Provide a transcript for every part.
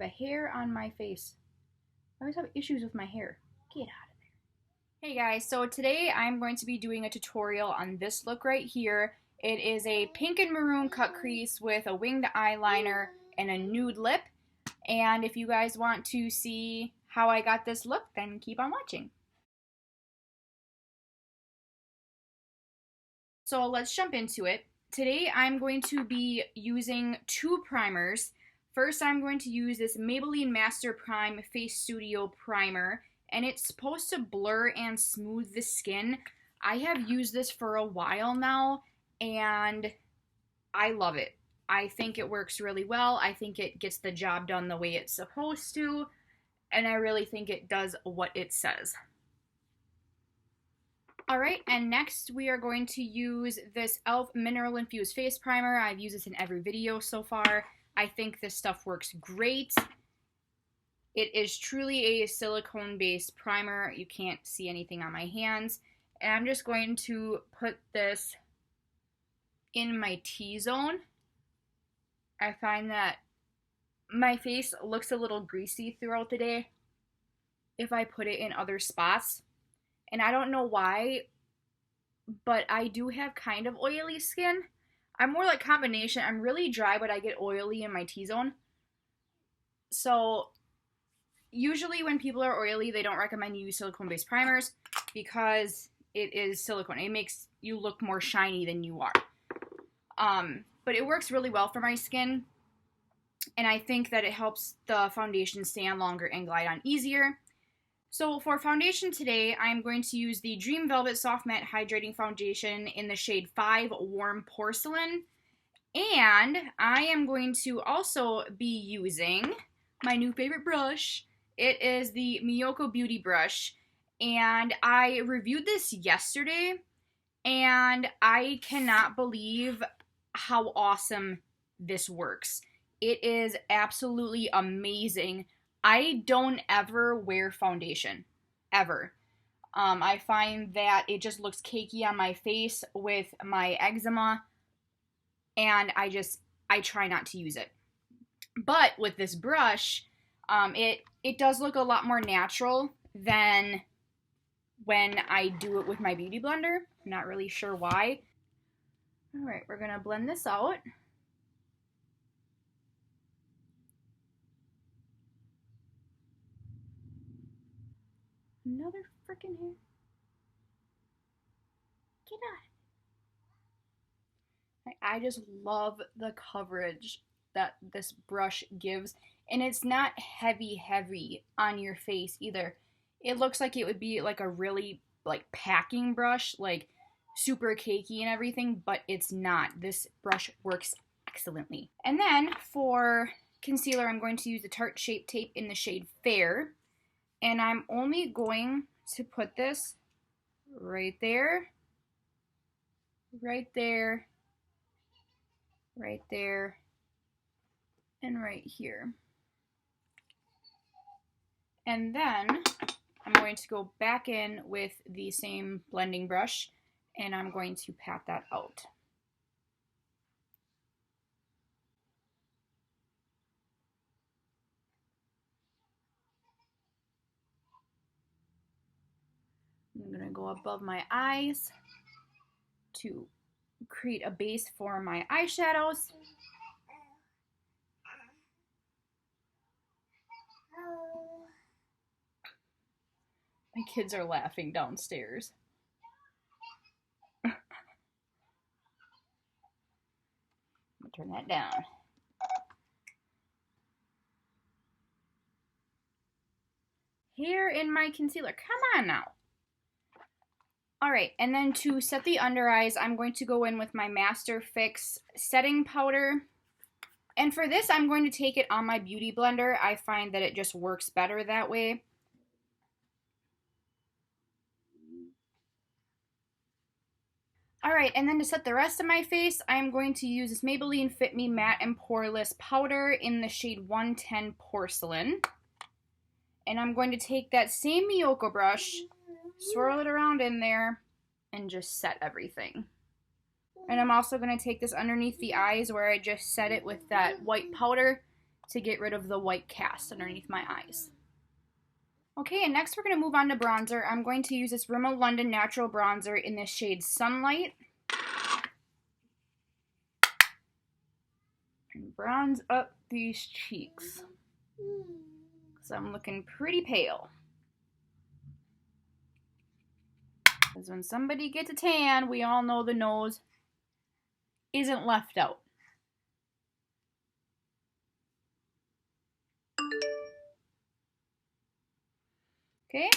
have a hair on my face. I always have issues with my hair. Get out of there. Hey guys, so today I'm going to be doing a tutorial on this look right here. It is a pink and maroon cut crease with a winged eyeliner and a nude lip. And if you guys want to see how I got this look, then keep on watching. So let's jump into it. Today I'm going to be using two primers. First, I'm going to use this Maybelline Master Prime Face Studio Primer, and it's supposed to blur and smooth the skin. I have used this for a while now, and I love it. I think it works really well. I think it gets the job done the way it's supposed to, and I really think it does what it says. Alright, and next we are going to use this e.l.f. Mineral Infused Face Primer. I've used this in every video so far. I think this stuff works great. It is truly a silicone-based primer. You can't see anything on my hands. And I'm just going to put this in my T-zone. I find that my face looks a little greasy throughout the day if I put it in other spots. And I don't know why, but I do have kind of oily skin. I'm more like combination. I'm really dry, but I get oily in my T-zone. So usually when people are oily, they don't recommend you use silicone-based primers because it is silicone. It makes you look more shiny than you are. But it works really well for my skin, and I think that it helps the foundation stay on longer and glide on easier. So for foundation today, I'm going to use the Dream Velvet Soft Matte Hydrating Foundation in the shade 5 Warm Porcelain. And I am going to also be using my new favorite brush. It is the Miyoko Beauty brush. And I reviewed this yesterday, and I cannot believe how awesome this works. It is absolutely amazing. I don't ever wear foundation, ever. I find that it just looks cakey on my face with my eczema, and I try not to use it. But with this brush, it does look a lot more natural than when I do it with my beauty blender. I'm not really sure why. All right, we're gonna blend this out. Another freaking hair. Get out. I just love the coverage that this brush gives. And it's not heavy on your face either. It looks like it would be like a really like packing brush, like super cakey and everything, but it's not. This brush works excellently. And then for concealer, I'm going to use the Tarte Shape Tape in the shade Fair. And I'm only going to put this right there, right there, right there, and right here. And then I'm going to go back in with the same blending brush, and I'm going to pat that out. I'm going to go above my eyes to create a base for my eyeshadows. My kids are laughing downstairs. Turn that down. Here in my concealer. Come on now. Alright, and then to set the under eyes, I'm going to go in with my Master Fix setting powder. And for this, I'm going to take it on my beauty blender. I find that it just works better that way. Alright, and then to set the rest of my face, I'm going to use this Maybelline Fit Me Matte and Poreless Powder in the shade 110 Porcelain. And I'm going to take that same Miyoko brush, swirl it around in there, and just set everything. And I'm also going to take this underneath the eyes where I just set it with that white powder to get rid of the white cast underneath my eyes. Okay, and next we're going to move on to bronzer. I'm going to use this Rimmel London Natural Bronzer in this shade Sunlight. And bronze up these cheeks, because I'm looking pretty pale. Because when somebody gets a tan, we all know the nose isn't left out. Okay,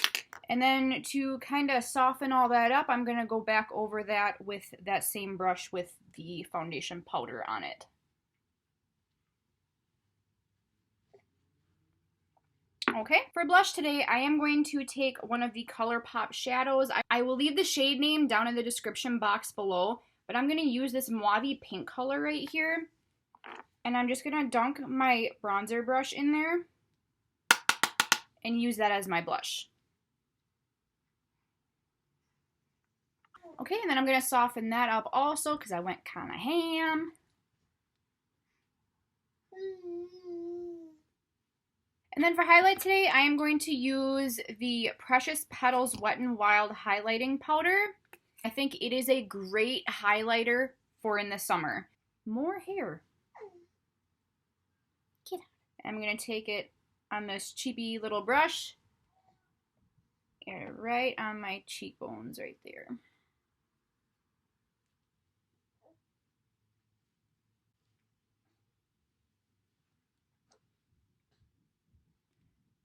and then to kind of soften all that up, I'm going to go back over that with that same brush with the foundation powder on it. Okay, for blush today, I am going to take one of the ColourPop shadows. I will leave the shade name down in the description box below, but I'm going to use this mauve pink color right here. And I'm just going to dunk my bronzer brush in there and use that as my blush. Okay, and then I'm going to soften that up also because I went kind of ham. And then for highlight today, I am going to use the Precious Petals Wet n Wild Highlighting Powder. I think it is a great highlighter for in the summer. More hair. Get out. I'm going to take it on this cheapy little brush. Get it right on my cheekbones right there.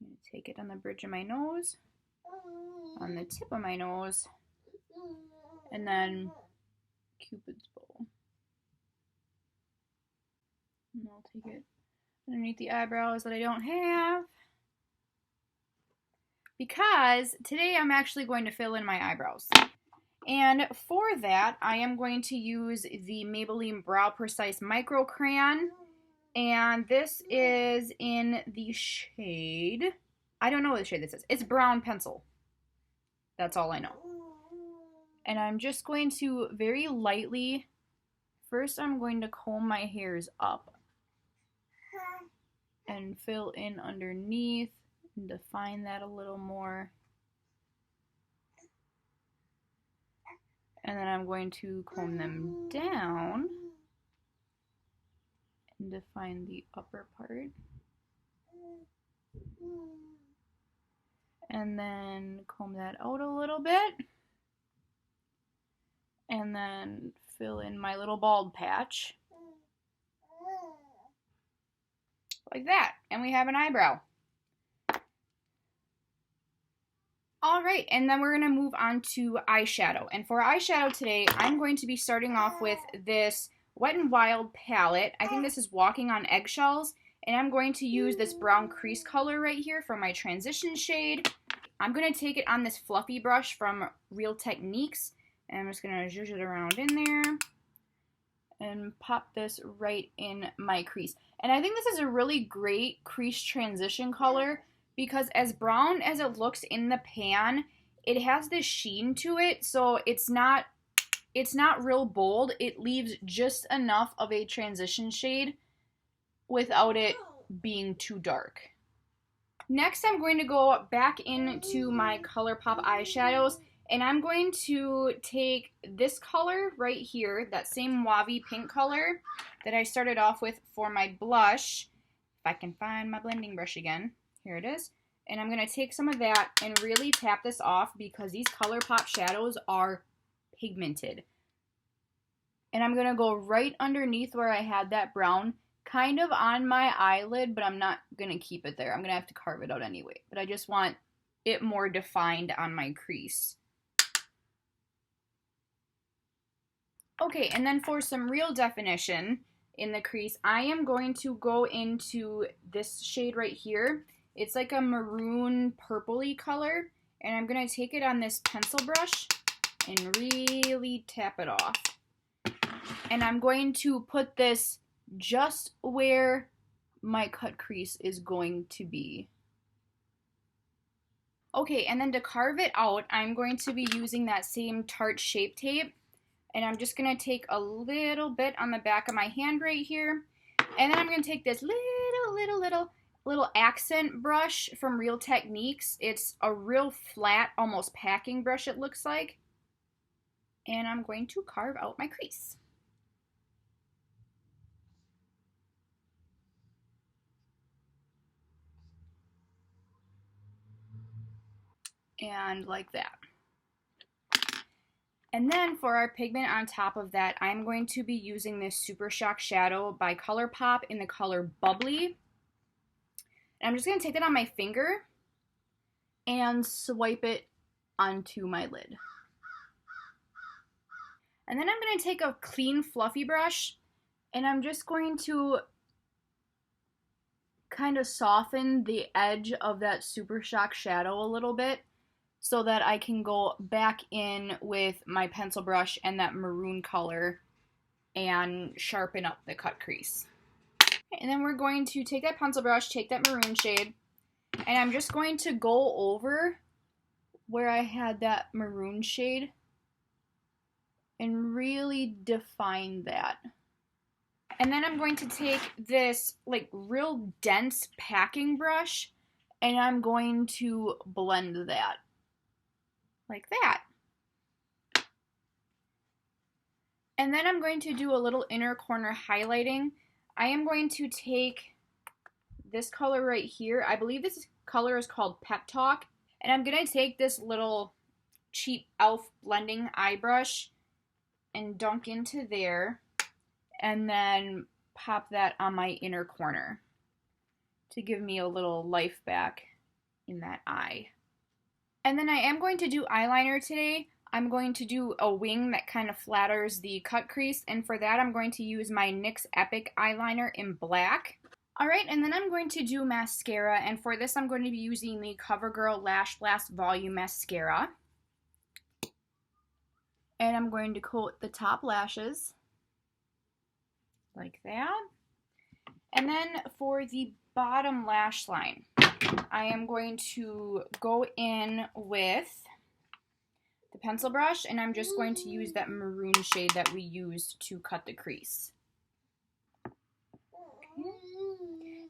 I'm going to take it on the bridge of my nose, on the tip of my nose, and then Cupid's bow. And I'll take it underneath the eyebrows that I don't have, because today I'm actually going to fill in my eyebrows. And for that, I am going to use the Maybelline Brow Precise Micro Crayon. And this is in the shade, I don't know what the shade this is. It's Brown Pencil. That's all I know. And I'm just going to very lightly, first I'm going to comb my hairs up and fill in underneath and define that a little more. And then I'm going to comb them down and define the upper part. And then comb that out a little bit. And then fill in my little bald patch. Like that. And we have an eyebrow. Alright, and then we're going to move on to eyeshadow. And for eyeshadow today, I'm going to be starting off with this Wet n Wild palette. I think this is Walking on Eggshells. And I'm going to use this brown crease color right here for my transition shade. I'm going to take it on this fluffy brush from Real Techniques. And I'm just going to zhuzh it around in there. And pop this right in my crease. And I think this is a really great crease transition color, because as brown as it looks in the pan, it has this sheen to it, so it's not real bold. It leaves just enough of a transition shade without it being too dark. Next, I'm going to go back into my ColourPop eyeshadows, and I'm going to take this color right here, that same mauve pink color that I started off with for my blush. If I can find my blending brush again. Here it is. And I'm going to take some of that and really tap this off, because these ColourPop shadows are pigmented. And I'm going to go right underneath where I had that brown, kind of on my eyelid, but I'm not going to keep it there. I'm going to have to carve it out anyway. But I just want it more defined on my crease. Okay, and then for some real definition in the crease, I am going to go into this shade right here. It's like a maroon purpley color, and I'm going to take it on this pencil brush and really tap it off. And I'm going to put this just where my cut crease is going to be. Okay, and then to carve it out, I'm going to be using that same Tarte Shape Tape. And I'm just going to take a little bit on the back of my hand right here. And then I'm going to take this little little accent brush from Real Techniques. It's a real flat, almost packing brush it looks like. And I'm going to carve out my crease. And like that. And then for our pigment on top of that, I'm going to be using this Super Shock Shadow by ColourPop in the color Bubbly. And I'm just going to take that on my finger and swipe it onto my lid. And then I'm going to take a clean fluffy brush and I'm just going to kind of soften the edge of that Super Shock Shadow a little bit so that I can go back in with my pencil brush and that maroon color and sharpen up the cut crease. And then we're going to take that pencil brush, take that maroon shade, and I'm just going to go over where I had that maroon shade and really define that. And then I'm going to take this like real dense packing brush and I'm going to blend that like that. And then I'm going to do a little inner corner highlighting. I am going to take this color right here. I believe this color is called Pep Talk. And I'm going to take this little cheap e.l.f. blending eye brush and dunk into there. And then pop that on my inner corner to give me a little life back in that eye. And then I am going to do eyeliner today. I'm going to do a wing that kind of flatters the cut crease, and for that I'm going to use my NYX Epic eyeliner in black. Alright, and then I'm going to do mascara, and for this I'm going to be using the CoverGirl Lash Blast Volume Mascara. And I'm going to coat the top lashes like that. And then for the bottom lash line, I am going to go in with the pencil brush and I'm just going to use that maroon shade that we used to cut the crease. Okay.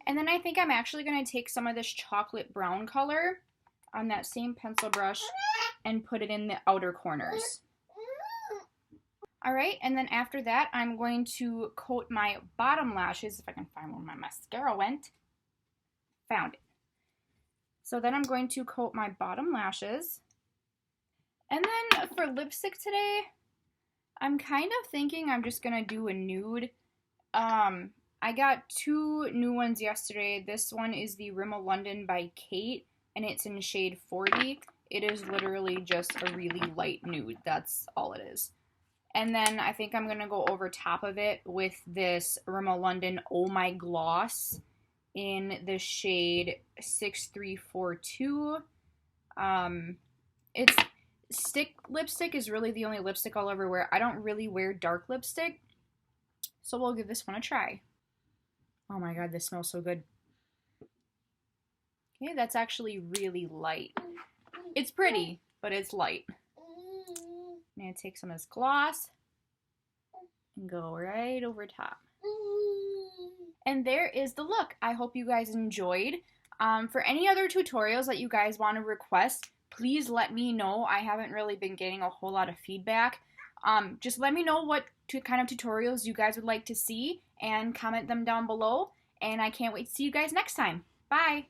And then I think I'm actually going to take some of this chocolate brown color on that same pencil brush and put it in the outer corners. Alright, and then after that, I'm going to coat my bottom lashes, if I can find where my mascara went. Found it. So then I'm going to coat my bottom lashes. And then for lipstick today, I'm kind of thinking I'm just going to do a nude. I got two new ones yesterday. This one is the Rimmel London by Kate, and it's in shade 40. It is literally just a really light nude. That's all it is. And then I think I'm going to go over top of it with this Rimmel London Oh My Gloss in the shade 6342. It's stick lipstick is really the only lipstick I'll ever wear. I don't really wear dark lipstick, so we'll give this one a try. Oh my god, this smells so good. Okay, that's actually really light. It's pretty, but it's light. I'm going to take some of this gloss and go right over top. And there is the look. I hope you guys enjoyed. For any other tutorials that you guys want to request, please let me know. I haven't really been getting a whole lot of feedback. Just let me know what kind of tutorials you guys would like to see and comment them down below. And I can't wait to see you guys next time. Bye!